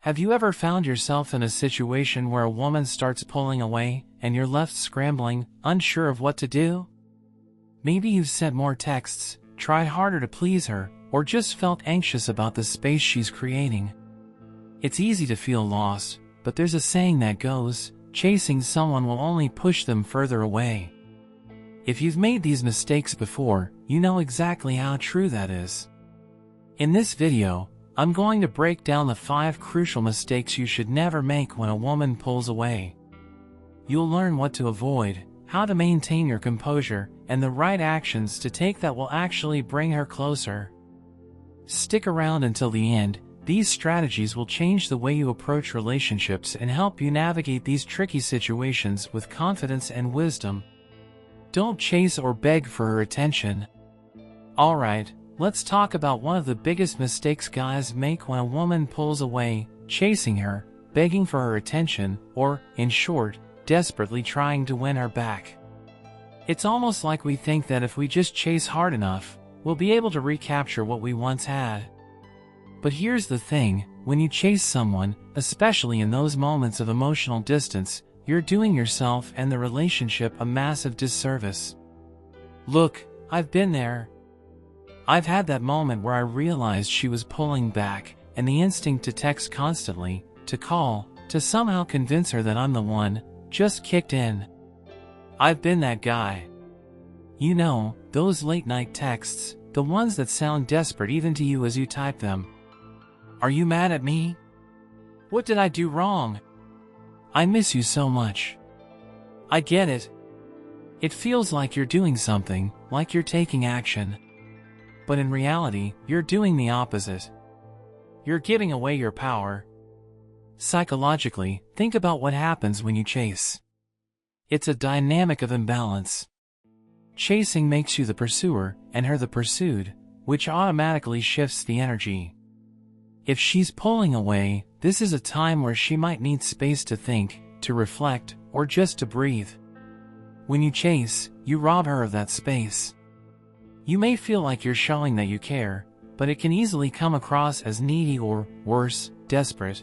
Have you ever found yourself in a situation where a woman starts pulling away and you're left scrambling, unsure of what to do? Maybe you've sent more texts, tried harder to please her, or just felt anxious about the space she's creating. It's easy to feel lost, but there's a saying that goes, chasing someone will only push them further away. If you've made these mistakes before, you know exactly how true that is. In this video, I'm going to break down the 5 crucial mistakes you should never make when a woman pulls away. You'll learn what to avoid, how to maintain your composure, and the right actions to take that will actually bring her closer. Stick around until the end. These strategies will change the way you approach relationships and help you navigate these tricky situations with confidence and wisdom. Don't chase or beg for her attention. Alright, let's talk about one of the biggest mistakes guys make when a woman pulls away: chasing her, begging for her attention, or, in short, desperately trying to win her back. It's almost like we think that if we just chase hard enough, we'll be able to recapture what we once had. But here's the thing, when you chase someone, especially in those moments of emotional distance, you're doing yourself and the relationship a massive disservice. Look, I've been there. I've had that moment where I realized she was pulling back, and the instinct to text constantly, to call, to somehow convince her that I'm the one, just kicked in. I've been that guy. You know, those late-night texts, the ones that sound desperate even to you as you type them. Are you mad at me? What did I do wrong? I miss you so much. I get it. It feels like you're doing something, like you're taking action. But in reality, you're doing the opposite. You're giving away your power. Psychologically, think about what happens when you chase. It's a dynamic of imbalance. Chasing makes you the pursuer, and her the pursued, which automatically shifts the energy. If she's pulling away, this is a time where she might need space to think, to reflect, or just to breathe. When you chase, you rob her of that space. You may feel like you're showing that you care, but it can easily come across as needy or, worse, desperate.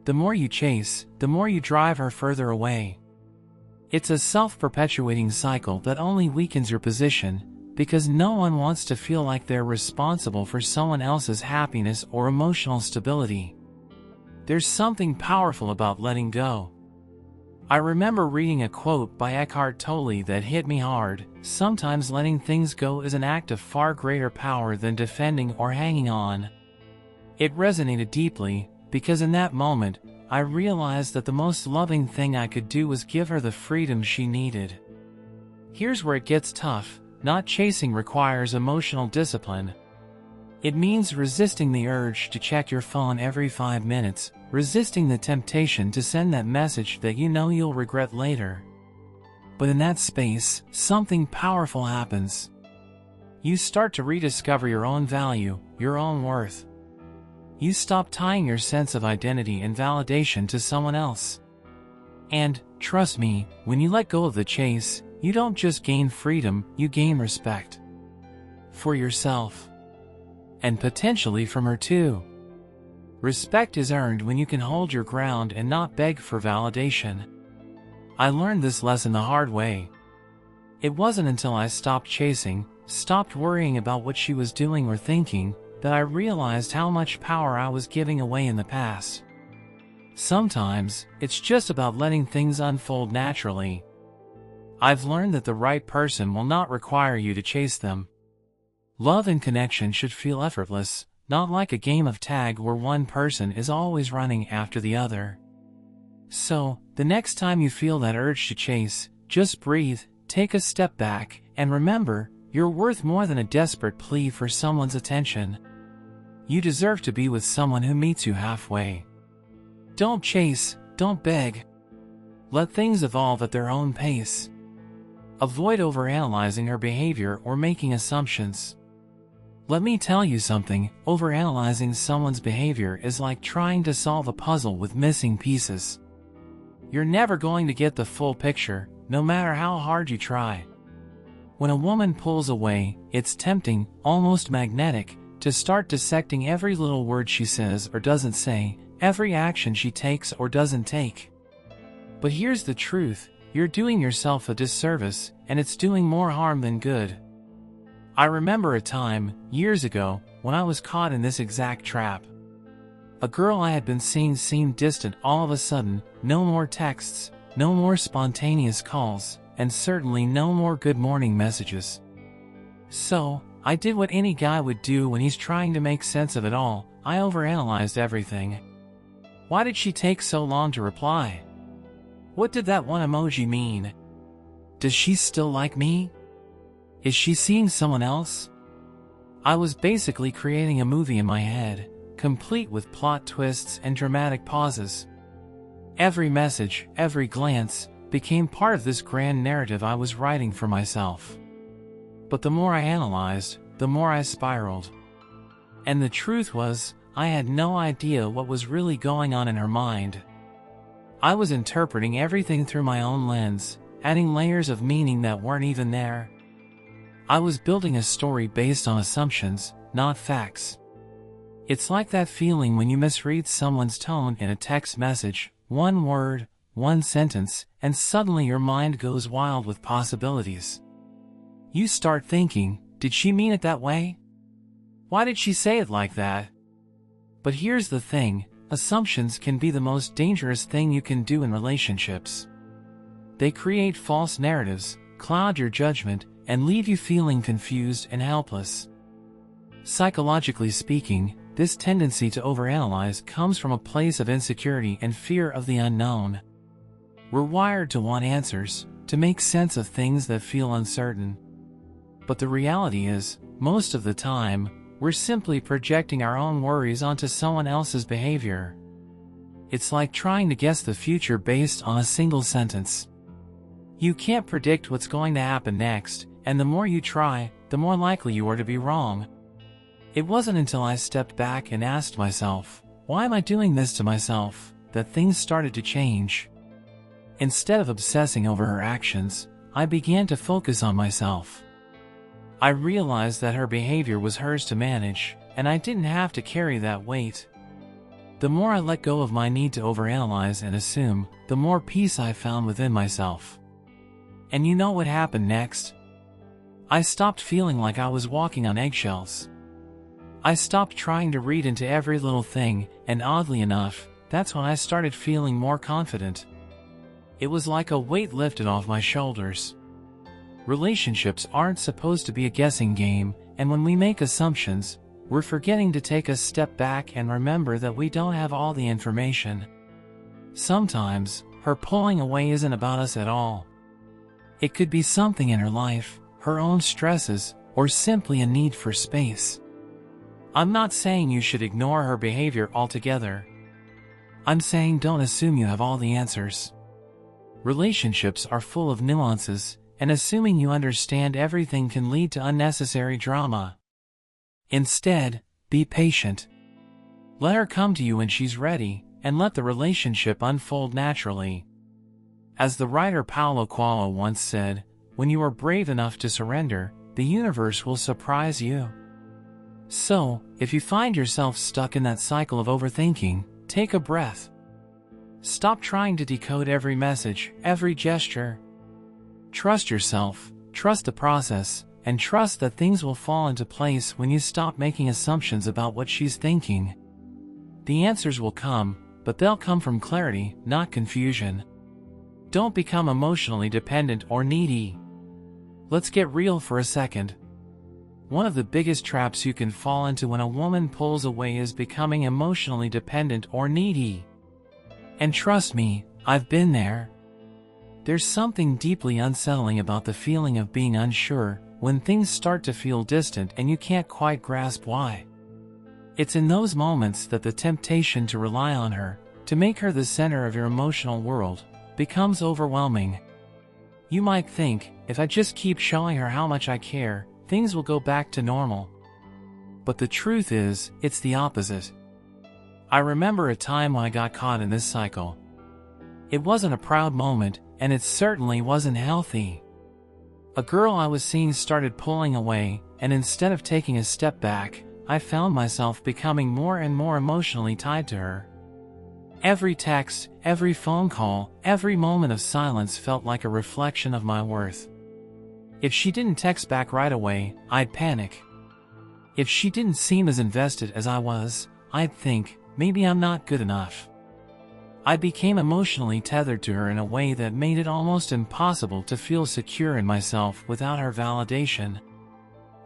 The more you chase, the more you drive her further away. It's a self-perpetuating cycle that only weakens your position, because no one wants to feel like they're responsible for someone else's happiness or emotional stability. There's something powerful about letting go. I remember reading a quote by Eckhart Tolle that hit me hard: sometimes letting things go is an act of far greater power than defending or hanging on. It resonated deeply, because in that moment, I realized that the most loving thing I could do was give her the freedom she needed. Here's where it gets tough. Not chasing requires emotional discipline. It means resisting the urge to check your phone every 5 minutes, resisting the temptation to send that message that you know you'll regret later. But in that space, something powerful happens. You start to rediscover your own value, your own worth. You stop tying your sense of identity and validation to someone else. And, trust me, when you let go of the chase, you don't just gain freedom, you gain respect. For yourself. And potentially from her too. Respect is earned when you can hold your ground and not beg for validation. I learned this lesson the hard way. It wasn't until I stopped chasing, stopped worrying about what she was doing or thinking, that I realized how much power I was giving away in the past. Sometimes, it's just about letting things unfold naturally. I've learned that the right person will not require you to chase them. Love and connection should feel effortless, not like a game of tag where one person is always running after the other. So, the next time you feel that urge to chase, just breathe, take a step back, and remember, you're worth more than a desperate plea for someone's attention. You deserve to be with someone who meets you halfway. Don't chase, don't beg. Let things evolve at their own pace. Avoid overanalyzing her behavior or making assumptions. Let me tell you something, overanalyzing someone's behavior is like trying to solve a puzzle with missing pieces. You're never going to get the full picture, no matter how hard you try. When a woman pulls away, it's tempting, almost magnetic, to start dissecting every little word she says or doesn't say, every action she takes or doesn't take. But here's the truth, you're doing yourself a disservice, and it's doing more harm than good. I remember a time, years ago, when I was caught in this exact trap. A girl I had been seeing seemed distant all of a sudden, no more texts, no more spontaneous calls, and certainly no more good morning messages. So, I did what any guy would do when he's trying to make sense of it all, I overanalyzed everything. Why did she take so long to reply? What did that one emoji mean? Does she still like me? Is she seeing someone else? I was basically creating a movie in my head, complete with plot twists and dramatic pauses. Every message, every glance, became part of this grand narrative I was writing for myself. But the more I analyzed, the more I spiraled. And the truth was, I had no idea what was really going on in her mind. I was interpreting everything through my own lens, adding layers of meaning that weren't even there. I was building a story based on assumptions, not facts. It's like that feeling when you misread someone's tone in a text message, one word, one sentence, and suddenly your mind goes wild with possibilities. You start thinking, did she mean it that way? Why did she say it like that? But here's the thing, assumptions can be the most dangerous thing you can do in relationships. They create false narratives, cloud your judgment, and leave you feeling confused and helpless. Psychologically speaking, this tendency to overanalyze comes from a place of insecurity and fear of the unknown. We're wired to want answers, to make sense of things that feel uncertain. But the reality is, most of the time, we're simply projecting our own worries onto someone else's behavior. It's like trying to guess the future based on a single sentence. You can't predict what's going to happen next, and the more you try, the more likely you are to be wrong. It wasn't until I stepped back and asked myself, why am I doing this to myself, that things started to change. Instead of obsessing over her actions, I began to focus on myself. I realized that her behavior was hers to manage, and I didn't have to carry that weight. The more I let go of my need to overanalyze and assume, the more peace I found within myself. And you know what happened next? I stopped feeling like I was walking on eggshells. I stopped trying to read into every little thing, and oddly enough, that's when I started feeling more confident. It was like a weight lifted off my shoulders. Relationships aren't supposed to be a guessing game, and when we make assumptions, we're forgetting to take a step back and remember that we don't have all the information. Sometimes, her pulling away isn't about us at all. It could be something in her life, her own stresses, or simply a need for space. I'm not saying you should ignore her behavior altogether. I'm saying don't assume you have all the answers. Relationships are full of nuances, and assuming you understand everything can lead to unnecessary drama. Instead, be patient. Let her come to you when she's ready, and let the relationship unfold naturally. As the writer Paulo Coelho once said, when you are brave enough to surrender, the universe will surprise you. So, if you find yourself stuck in that cycle of overthinking, take a breath. Stop trying to decode every message, every gesture. Trust yourself, trust the process, and trust that things will fall into place when you stop making assumptions about what she's thinking. The answers will come, but they'll come from clarity, not confusion. Don't become emotionally dependent or needy. Let's get real for a second. One of the biggest traps you can fall into when a woman pulls away is becoming emotionally dependent or needy. And trust me, I've been there. There's something deeply unsettling about the feeling of being unsure when things start to feel distant and you can't quite grasp why. It's in those moments that the temptation to rely on her, to make her the center of your emotional world, becomes overwhelming. You might think, if I just keep showing her how much I care, things will go back to normal. But the truth is, it's the opposite. I remember a time when I got caught in this cycle. It wasn't a proud moment, and it certainly wasn't healthy. A girl I was seeing started pulling away, and instead of taking a step back, I found myself becoming more and more emotionally tied to her. Every text, every phone call, every moment of silence felt like a reflection of my worth. If she didn't text back right away, I'd panic. If she didn't seem as invested as I was, I'd think, maybe I'm not good enough. I became emotionally tethered to her in a way that made it almost impossible to feel secure in myself without her validation.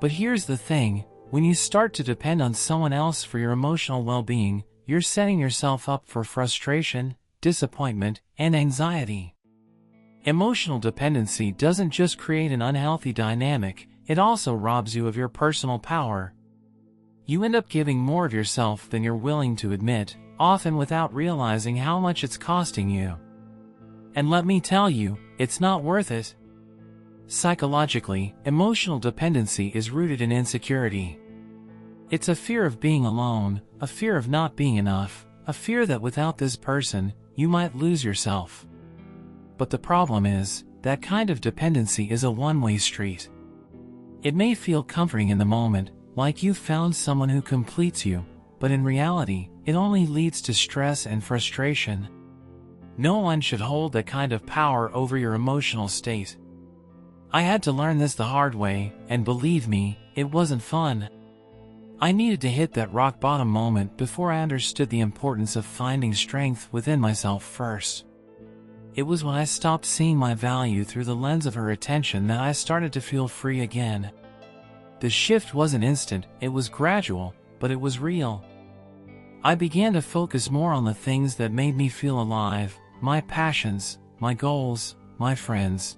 But here's the thing, when you start to depend on someone else for your emotional well-being, you're setting yourself up for frustration, disappointment, and anxiety. Emotional dependency doesn't just create an unhealthy dynamic, it also robs you of your personal power. You end up giving more of yourself than you're willing to admit, often without realizing how much it's costing you. And let me tell you, it's not worth it. Psychologically, emotional dependency is rooted in insecurity. It's a fear of being alone, a fear of not being enough, a fear that without this person, you might lose yourself. But the problem is, that kind of dependency is a one-way street. It may feel comforting in the moment, like you've found someone who completes you, but in reality, it only leads to stress and frustration. No one should hold that kind of power over your emotional state. I had to learn this the hard way, and believe me, it wasn't fun. I needed to hit that rock bottom moment before I understood the importance of finding strength within myself first. It was when I stopped seeing my value through the lens of her attention that I started to feel free again. The shift wasn't instant, it was gradual, but it was real. I began to focus more on the things that made me feel alive, my passions, my goals, my friends.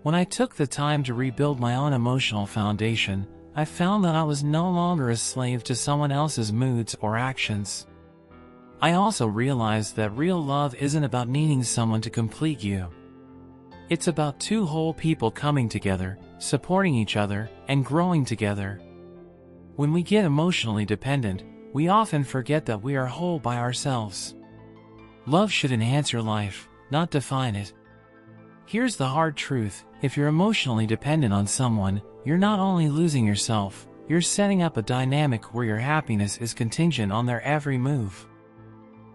When I took the time to rebuild my own emotional foundation, I found that I was no longer a slave to someone else's moods or actions. I also realized that real love isn't about needing someone to complete you. It's about two whole people coming together, supporting each other, and growing together. When we get emotionally dependent, we often forget that we are whole by ourselves. Love should enhance your life, not define it. Here's the hard truth, if you're emotionally dependent on someone, you're not only losing yourself, you're setting up a dynamic where your happiness is contingent on their every move.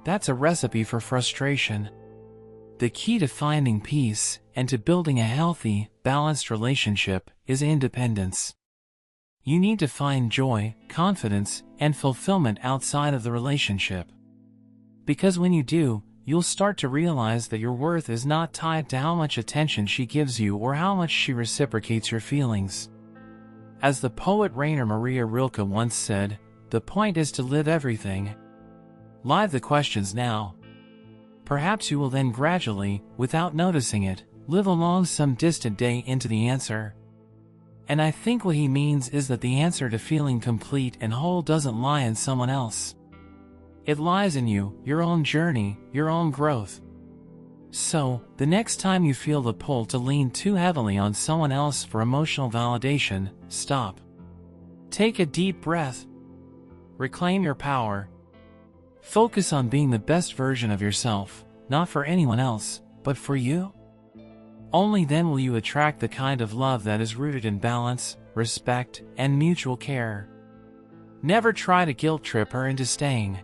That's a recipe for frustration. The key to finding peace and to building a healthy, balanced relationship is independence. You need to find joy, confidence, and fulfillment outside of the relationship. Because when you do, you'll start to realize that your worth is not tied to how much attention she gives you or how much she reciprocates your feelings. As the poet Rainer Maria Rilke once said, "The point is to live everything." Live the questions now. Perhaps you will then gradually, without noticing it, live along some distant day into the answer. And I think what he means is that the answer to feeling complete and whole doesn't lie in someone else. It lies in you, your own journey, your own growth. So, the next time you feel the pull to lean too heavily on someone else for emotional validation, stop. Take a deep breath. Reclaim your power. Focus on being the best version of yourself, not for anyone else, but for you. Only then will you attract the kind of love that is rooted in balance, respect, and mutual care. Never try to guilt trip her into staying.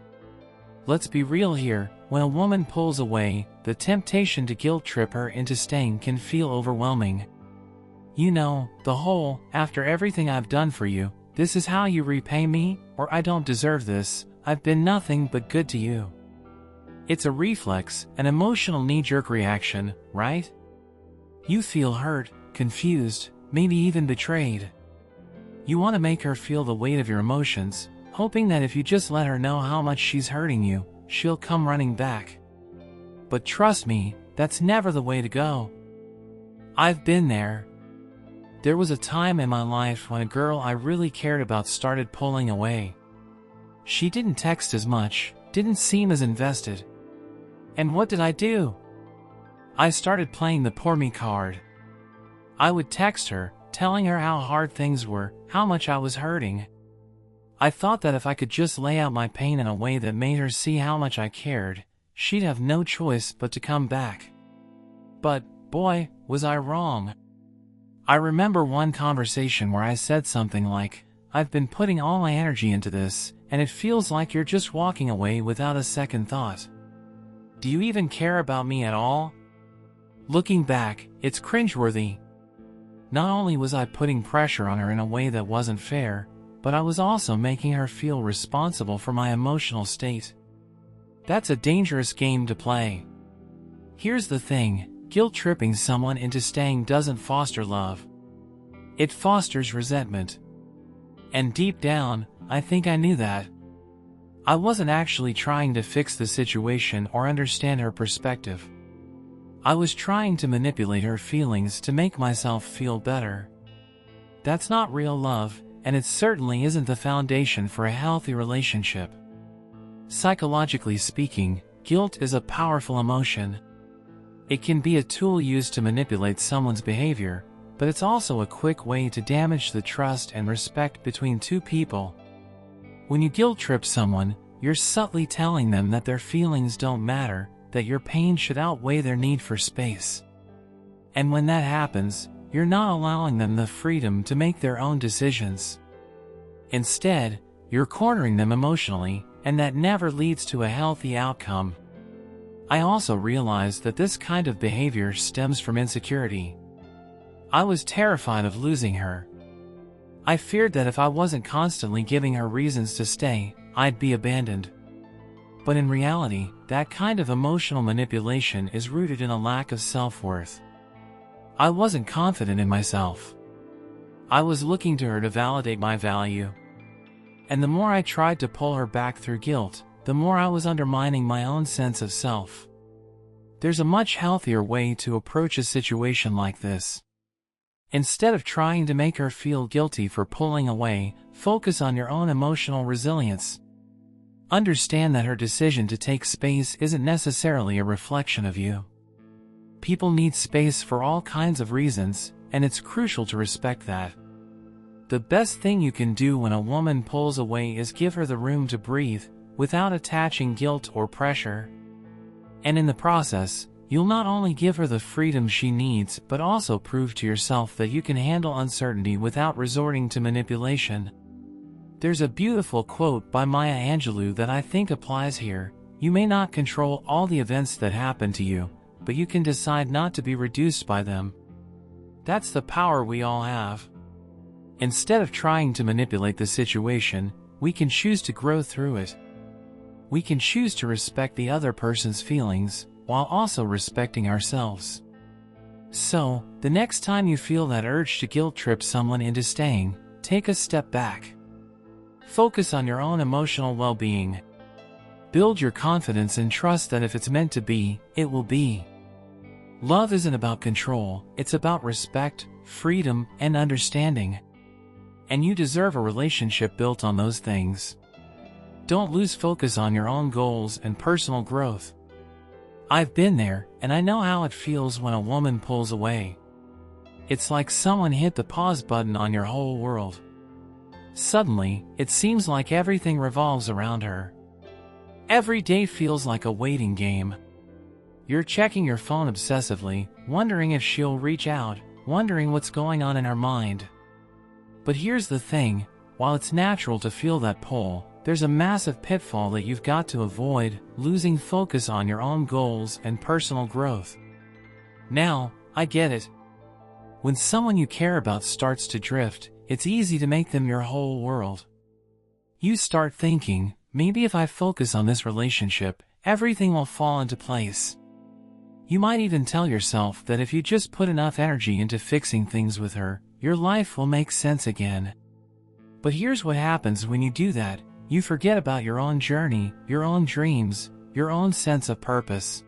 Let's be real here, when a woman pulls away, the temptation to guilt trip her into staying can feel overwhelming. You know, the whole, after everything I've done for you, this is how you repay me, or I don't deserve this, I've been nothing but good to you. It's a reflex, an emotional knee-jerk reaction, right? You feel hurt, confused, maybe even betrayed. You want to make her feel the weight of your emotions, hoping that if you just let her know how much she's hurting you, she'll come running back. But trust me, that's never the way to go. I've been there. There was a time in my life when a girl I really cared about started pulling away. She didn't text as much, didn't seem as invested. And what did I do? I started playing the poor me card. I would text her, telling her how hard things were, how much I was hurting. I thought that if I could just lay out my pain in a way that made her see how much I cared, she'd have no choice but to come back. But, boy, was I wrong. I remember one conversation where I said something like, "I've been putting all my energy into this, and it feels like you're just walking away without a second thought." Do you even care about me at all? Looking back, it's cringeworthy. Not only was I putting pressure on her in a way that wasn't fair, but I was also making her feel responsible for my emotional state. That's a dangerous game to play. Here's the thing, guilt-tripping someone into staying doesn't foster love. It fosters resentment. And deep down, I think I knew that. I wasn't actually trying to fix the situation or understand her perspective. I was trying to manipulate her feelings to make myself feel better. That's not real love, and it certainly isn't the foundation for a healthy relationship. Psychologically speaking, guilt is a powerful emotion. It can be a tool used to manipulate someone's behavior, but it's also a quick way to damage the trust and respect between two people. When you guilt-trip someone, you're subtly telling them that their feelings don't matter, that your pain should outweigh their need for space. And when that happens, you're not allowing them the freedom to make their own decisions. Instead, you're cornering them emotionally, and that never leads to a healthy outcome. I also realized that this kind of behavior stems from insecurity. I was terrified of losing her. I feared that if I wasn't constantly giving her reasons to stay, I'd be abandoned. But in reality, that kind of emotional manipulation is rooted in a lack of self-worth. I wasn't confident in myself. I was looking to her to validate my value. And the more I tried to pull her back through guilt, the more I was undermining my own sense of self. There's a much healthier way to approach a situation like this. Instead of trying to make her feel guilty for pulling away, focus on your own emotional resilience. Understand that her decision to take space isn't necessarily a reflection of you. People need space for all kinds of reasons, and it's crucial to respect that. The best thing you can do when a woman pulls away is give her the room to breathe, without attaching guilt or pressure. And in the process, you'll not only give her the freedom she needs, but also prove to yourself that you can handle uncertainty without resorting to manipulation. There's a beautiful quote by Maya Angelou that I think applies here. You may not control all the events that happen to you, but you can decide not to be reduced by them. That's the power we all have. Instead of trying to manipulate the situation, we can choose to grow through it. We can choose to respect the other person's feelings, while also respecting ourselves. So, the next time you feel that urge to guilt-trip someone into staying, take a step back. Focus on your own emotional well-being. Build your confidence and trust that if it's meant to be, it will be. Love isn't about control, it's about respect, freedom, and understanding. And you deserve a relationship built on those things. Don't lose focus on your own goals and personal growth. I've been there, and I know how it feels when a woman pulls away. It's like someone hit the pause button on your whole world. Suddenly, it seems like everything revolves around her. Every day feels like a waiting game. You're checking your phone obsessively, wondering if she'll reach out, wondering what's going on in her mind. But here's the thing, while it's natural to feel that pull, there's a massive pitfall that you've got to avoid: losing focus on your own goals and personal growth. Now, I get it. When someone you care about starts to drift, it's easy to make them your whole world. You start thinking, maybe if I focus on this relationship, everything will fall into place. You might even tell yourself that if you just put enough energy into fixing things with her, your life will make sense again. But here's what happens when you do that. You forget about your own journey, your own dreams, your own sense of purpose.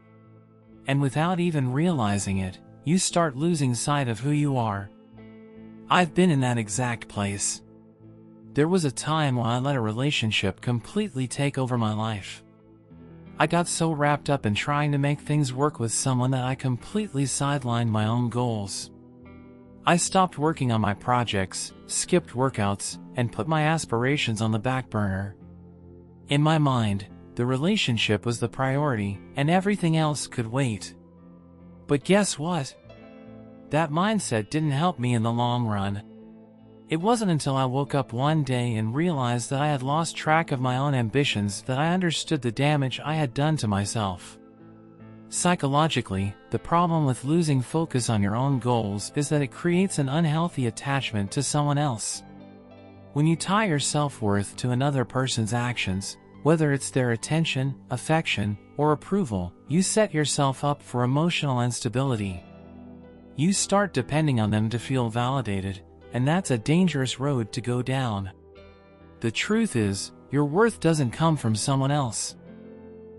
And without even realizing it, you start losing sight of who you are. I've been in that exact place. There was a time when I let a relationship completely take over my life. I got so wrapped up in trying to make things work with someone that I completely sidelined my own goals. I stopped working on my projects, skipped workouts, and put my aspirations on the back burner. In my mind, the relationship was the priority, and everything else could wait. But guess what? That mindset didn't help me in the long run. It wasn't until I woke up one day and realized that I had lost track of my own ambitions that I understood the damage I had done to myself. Psychologically, the problem with losing focus on your own goals is that it creates an unhealthy attachment to someone else. When you tie your self-worth to another person's actions, whether it's their attention, affection, or approval, you set yourself up for emotional instability. You start depending on them to feel validated, and that's a dangerous road to go down. The truth is, your worth doesn't come from someone else.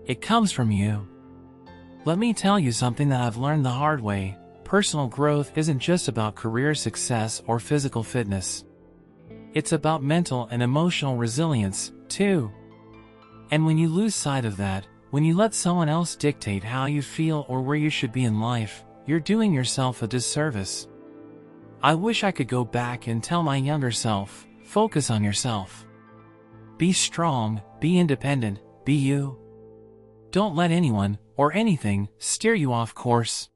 It comes from you. Let me tell you something that I've learned the hard way. Personal growth isn't just about career success or physical fitness. It's about mental and emotional resilience, too. And when you lose sight of that, when you let someone else dictate how you feel or where you should be in life, you're doing yourself a disservice. I wish I could go back and tell my younger self, focus on yourself. Be strong, be independent, be you. Don't let anyone, or anything, steer you off course.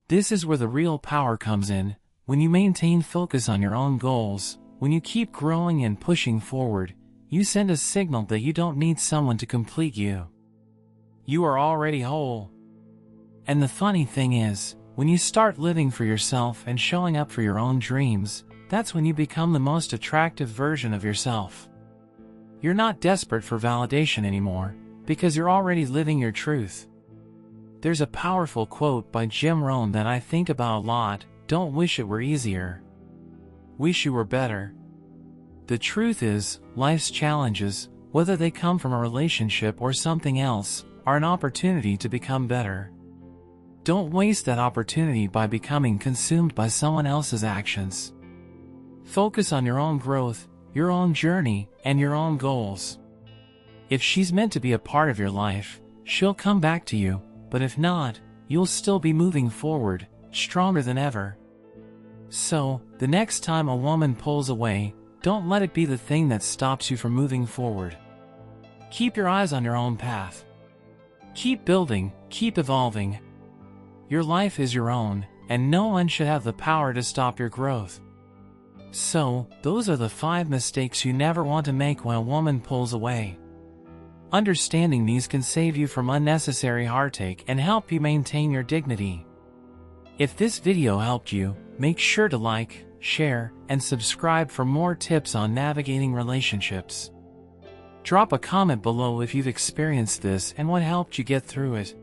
This is where the real power comes in, when you maintain focus on your own goals, when you keep growing and pushing forward, you send a signal that you don't need someone to complete you. You are already whole. And the funny thing is, when you start living for yourself and showing up for your own dreams, that's when you become the most attractive version of yourself. You're not desperate for validation anymore, because you're already living your truth. There's a powerful quote by Jim Rohn that I think about a lot: don't wish it were easier. Wish you were better. The truth is, life's challenges, whether they come from a relationship or something else, are an opportunity to become better. Don't waste that opportunity by becoming consumed by someone else's actions. Focus on your own growth, your own journey, and your own goals. If she's meant to be a part of your life, she'll come back to you, but if not, you'll still be moving forward, stronger than ever. So, the next time a woman pulls away, don't let it be the thing that stops you from moving forward. Keep your eyes on your own path. Keep building, keep evolving. Your life is your own, and no one should have the power to stop your growth. So, those are the 5 mistakes you never want to make when a woman pulls away. Understanding these can save you from unnecessary heartache and help you maintain your dignity. If this video helped you, make sure to like, share, and subscribe for more tips on navigating relationships. Drop a comment below if you've experienced this and what helped you get through it.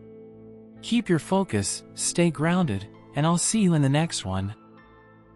Keep your focus, stay grounded, and I'll see you in the next one.